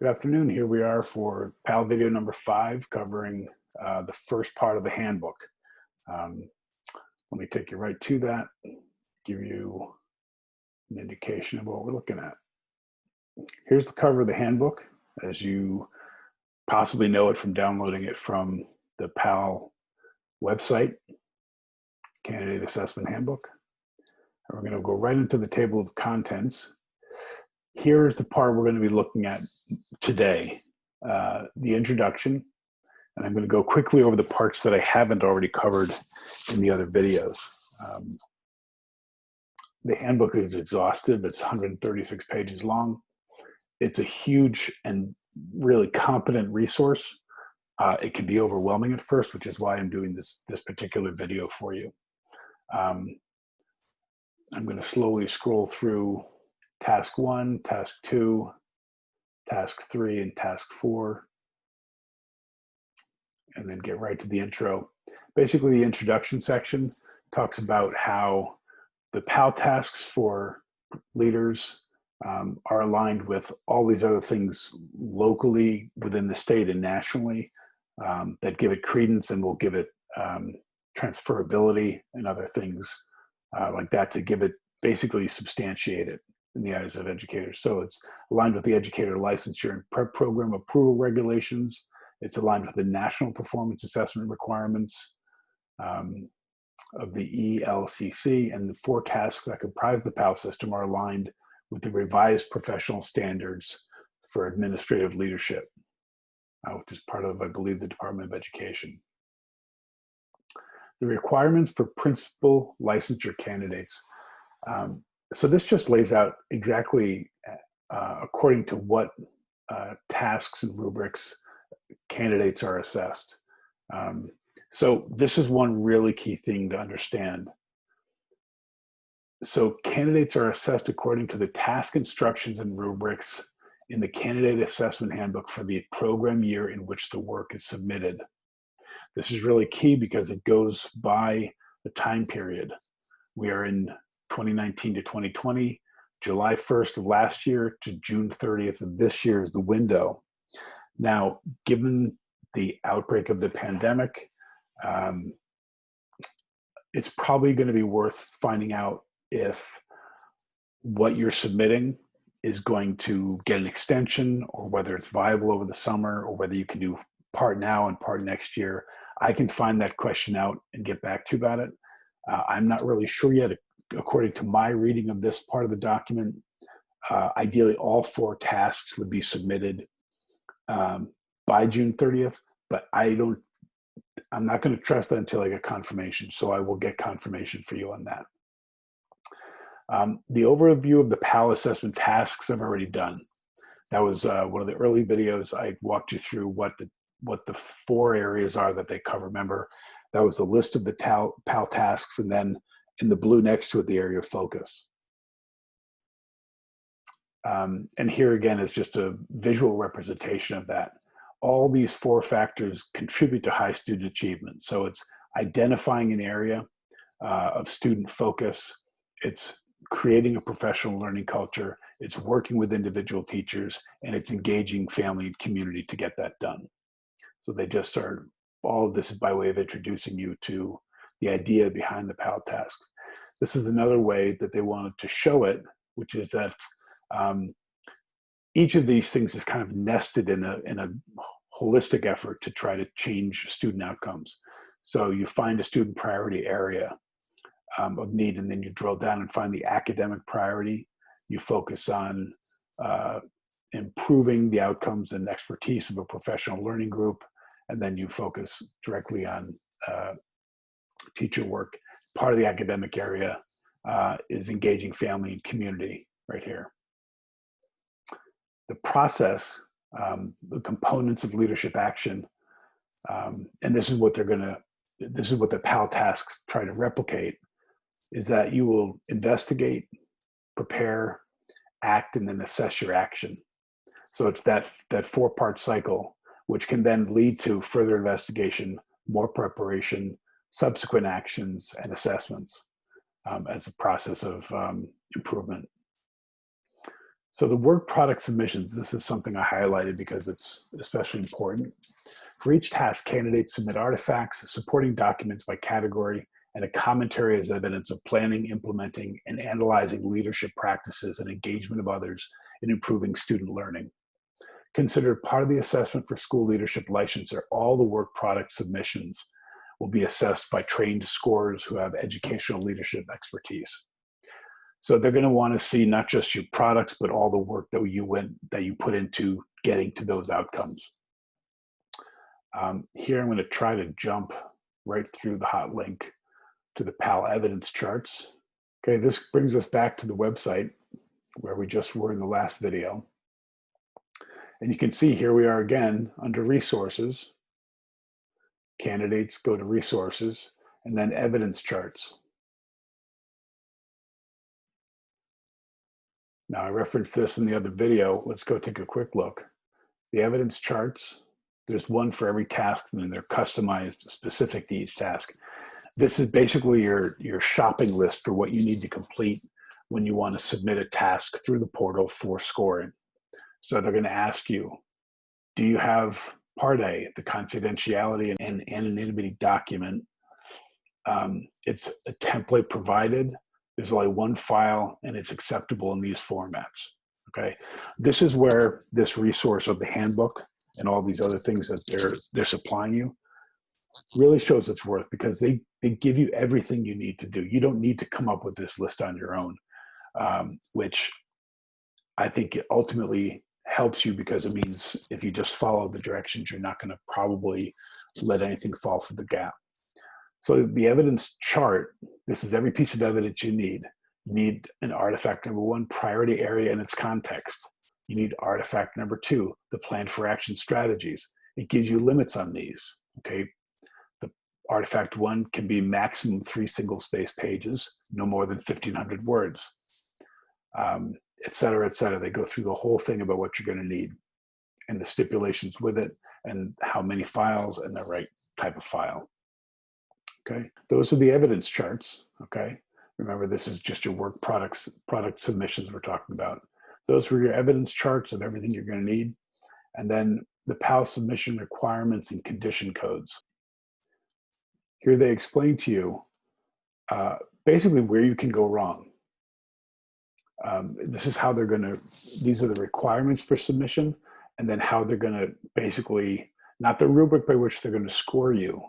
Good afternoon. Here we are for PAL video number 5, covering the first part of the handbook. Um, Let me take you right to that, give you an indication of what we're looking at. Here's the cover of the handbook, as you possibly know it from downloading it from the PAL website, Candidate Assessment Handbook. And we're going to go right into the table of contents. Here's the part we're going to be looking at today, the introduction. And I'm going to go quickly over the parts that I haven't already covered in the other videos. The handbook is exhaustive. It's 136 pages long. It's a huge and really competent resource. It can be overwhelming at first, which is why I'm doing this particular video for you. I'm going to slowly scroll through task 1, task 2, task 3, and task 4. And then get right to the intro. Basically, the introduction section talks about how the PAL tasks for leaders are aligned with all these other things locally within the state and nationally that give it credence and will give it transferability and other things like that to give it basically substantiate it in the eyes of educators. So it's aligned with the educator licensure and prep program approval regulations. It's aligned with the national performance assessment requirements of the ELCC, and the 4 tasks that comprise the PAL system are aligned with the revised professional standards for administrative leadership, which is part of, I believe, the Department of Education. The requirements for principal licensure candidates. So this just lays out exactly according to what tasks and rubrics candidates are assessed. So this is one really key thing to understand. So candidates are assessed according to the task instructions and rubrics in the Candidate Assessment Handbook for the program year in which the work is submitted. This is really key because it goes by the time period. We are in 2019 to 2020. July 1st of last year to June 30th of this year is the window. Now, given the outbreak of the pandemic, it's probably going to be worth finding out if what you're submitting is going to get an extension, or whether it's viable over the summer, or whether you can do part now and part next year. I can find that question out and get back to you about it. I'm not really sure yet. According to my reading of this part of the document, ideally all 4 tasks would be submitted by June 30th, but I'm not going to trust that until I get confirmation. So I will get confirmation for you on that. The overview of the PAL assessment tasks I've already done. That was one of the early videos. I walked you through what the 4 areas are that they cover. Remember, that was the list of the PAL tasks, and then in the blue next to it, the area of focus. And here again is just a visual representation of that. All these 4 factors contribute to high student achievement. So it's identifying an area of student focus. It's creating a professional learning culture. It's working with individual teachers, and it's engaging family and community to get that done. So they just are, all of this is by way of introducing you to the idea behind the PAL tasks. This is another way that they wanted to show it, which is that each of these things is kind of nested in a holistic effort to try to change student outcomes. So you find a student priority area of need, and then you drill down and find the academic priority. You focus on improving the outcomes and expertise of a professional learning group, and then you focus directly on teacher work. Part of the academic area is engaging family and community right here. The process, the components of leadership action, and this is what the PAL tasks try to replicate, is that you will investigate, prepare, act, and then assess your action. So it's that 4-part cycle, which can then lead to further investigation, more preparation, subsequent actions, and assessments as a process of improvement. So the work product submissions, this is something I highlighted because it's especially important. For each task, candidates submit artifacts, supporting documents by category, and a commentary as evidence of planning, implementing, and analyzing leadership practices and engagement of others in improving student learning. Considered part of the assessment for school leadership licensure, all the work product submissions will be assessed by trained scorers who have educational leadership expertise. So they're going to want to see not just your products, but all the work that you put into getting to those outcomes. Here, I'm going to try to jump right through the hot link to the PAL evidence charts. Okay, this brings us back to the website where we just were in the last video. And you can see here we are again under resources. Candidates, go to resources, and then evidence charts. Now, I referenced this in the other video. Let's go take a quick look. The evidence charts, there's one for every task, and they're customized specific to each task. This is basically your shopping list for what you need to complete when you want to submit a task through the portal for scoring. So they're going to ask you, do you have Part A, the confidentiality and anonymity document? It's a template provided. There's only one file, and it's acceptable in these formats. Okay, this is where this resource of the handbook and all these other things that they're supplying you really shows its worth, because they give you everything you need to do. You don't need to come up with this list on your own, which I think it ultimately helps you, because it means if you just follow the directions, you're not going to probably let anything fall through the gap. So the evidence chart, this is every piece of evidence you need. You need an artifact number one, priority area and its context. You need artifact number two, the plan for action strategies. It gives you limits on these, okay? The artifact one can be maximum 3 single-space pages, no more than 1,500 words, et cetera, et cetera. They go through the whole thing about what you're going to need and the stipulations with it and how many files and the right type of file. Okay, those are the evidence charts. Okay, remember this is just your work product submissions we're talking about. Those were your evidence charts of everything you're going to need. And then the PAL submission requirements and condition codes. Here they explain to you basically where you can go wrong. This is how they're going to, these are the requirements for submission, and then how they're going to basically, not the rubric by which they're going to score you,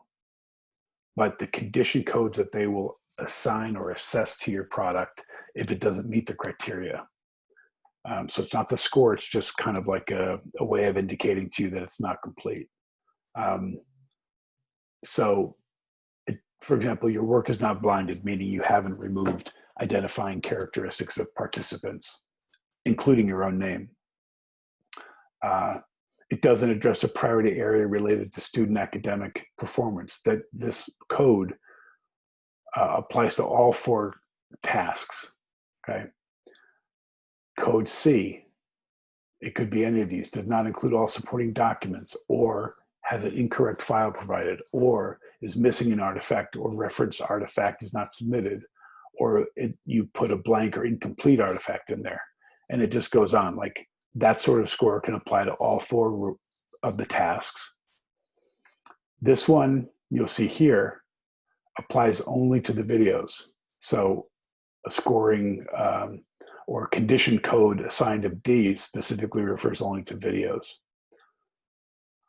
but the condition codes that they will assign or assess to your product if it doesn't meet the criteria. So it's not the score, it's just kind of like a way of indicating to you that it's not complete. For example, your work is not blinded, meaning you haven't removed identifying characteristics of participants, including your own name. It doesn't address a priority area related to student academic performance. That this code applies to all 4 tasks, okay? Code C, it could be any of these, does not include all supporting documents, or has an incorrect file provided, or is missing an artifact, or reference artifact is not submitted, or you put a blank or incomplete artifact in there. And it just goes on. Like, that sort of score can apply to all 4 of the tasks. This one, you'll see here, applies only to the videos. So a scoring or condition code assigned of D specifically refers only to videos.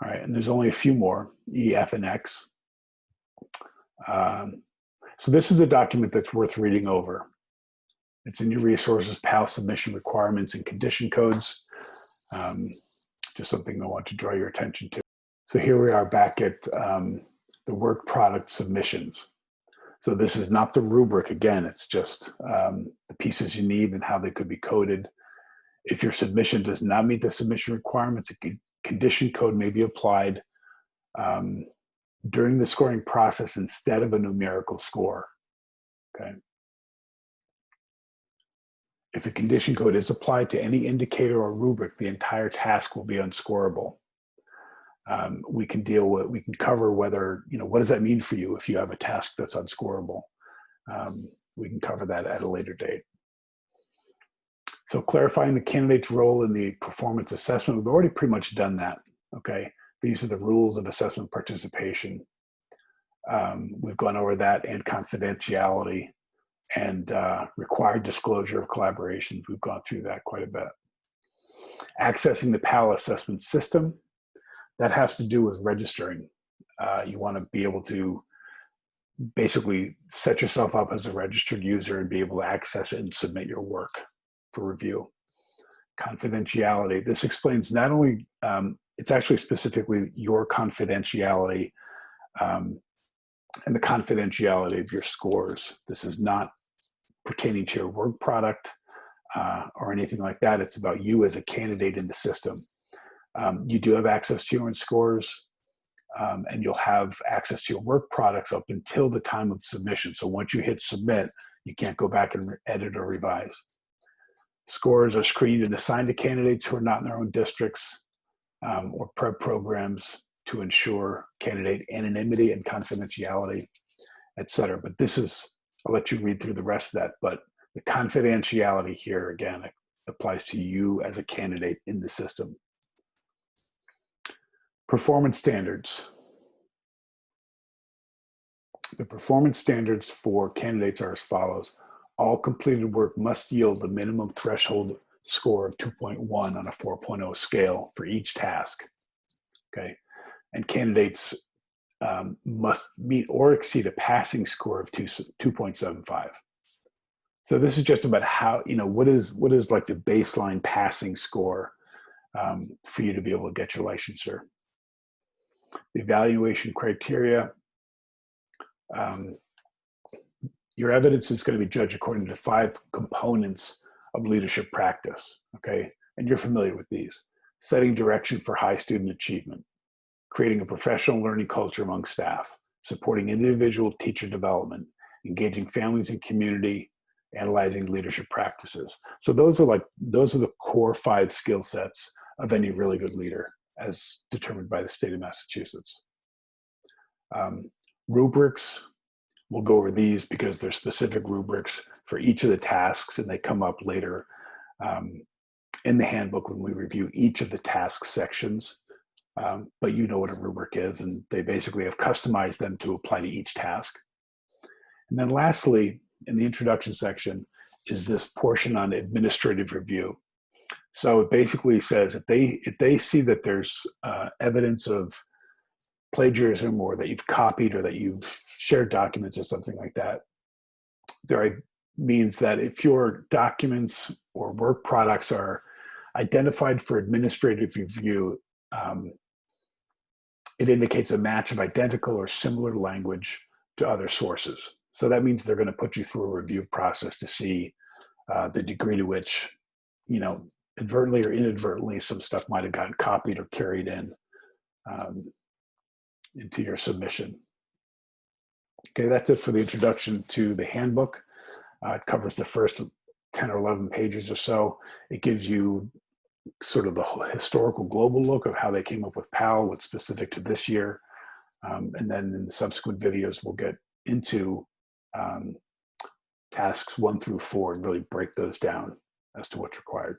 All right, and there's only a few more, E, F, and X. So this is a document that's worth reading over. It's in your resources, PAL submission requirements and condition codes. Just something I want to draw your attention to. So here we are back at the work product submissions. So this is not the rubric. Again, it's just the pieces you need and how they could be coded. If your submission does not meet the submission requirements, a condition code may be applied during the scoring process instead of a numerical score, okay? If a condition code is applied to any indicator or rubric, the entire task will be unscorable. We can cover whether, what does that mean for you if you have a task that's unscorable? We can cover that at a later date. So clarifying the candidate's role in the performance assessment, we've already pretty much done that, okay? These are the rules of assessment participation. We've gone over that, and confidentiality and required disclosure of collaborations. We've gone through that quite a bit. Accessing the PAL assessment system, that has to do with registering. You want to be able to basically set yourself up as a registered user and be able to access it and submit your work for review. Confidentiality, this explains not only, it's actually specifically your confidentiality and the confidentiality of your scores. This is not pertaining to your work product or anything like that. It's about you as a candidate in the system. You do have access to your own scores, and you'll have access to your work products up until the time of submission. So once you hit submit, you can't go back and edit or revise. Scores are screened and assigned to candidates who are not in their own districts or prep programs to ensure candidate anonymity and confidentiality, et cetera. But this is, I'll let you read through the rest of that, but the confidentiality here, again, applies to you as a candidate in the system. Performance standards. The performance standards for candidates are as follows. All completed work must yield a minimum threshold score of 2.1 on a 4.0 scale for each task, okay? And candidates must meet or exceed a passing score of 2.75. So this is just about how, what is like the baseline passing score for you to be able to get your licensure. The evaluation criteria, your evidence is going to be judged according to 5 components of leadership practice, okay? And you're familiar with these. Setting direction for high student achievement, creating a professional learning culture among staff, supporting individual teacher development, engaging families and community, analyzing leadership practices. So those are the core 5 skill sets of any really good leader as determined by the state of Massachusetts. Rubrics, we'll go over these because there's specific rubrics for each of the tasks, and they come up later in the handbook when we review each of the task sections. But you know what a rubric is, and they basically have customized them to apply to each task. And then lastly, in the introduction section, is this portion on administrative review. So it basically says if they see that there's evidence of plagiarism, or that you've copied, or that you've shared documents or something like that, there means that if your documents or work products are identified for administrative review, it indicates a match of identical or similar language to other sources. So that means they're going to put you through a review process to see the degree to which, advertently or inadvertently, some stuff might have gotten copied or carried in into your submission. Okay, that's it for the introduction to the handbook. It covers the first 10 or 11 pages or so. It gives you sort of the historical global look of how they came up with PAL, what's specific to this year. And then in the subsequent videos, we'll get into tasks 1 through 4 and really break those down as to what's required.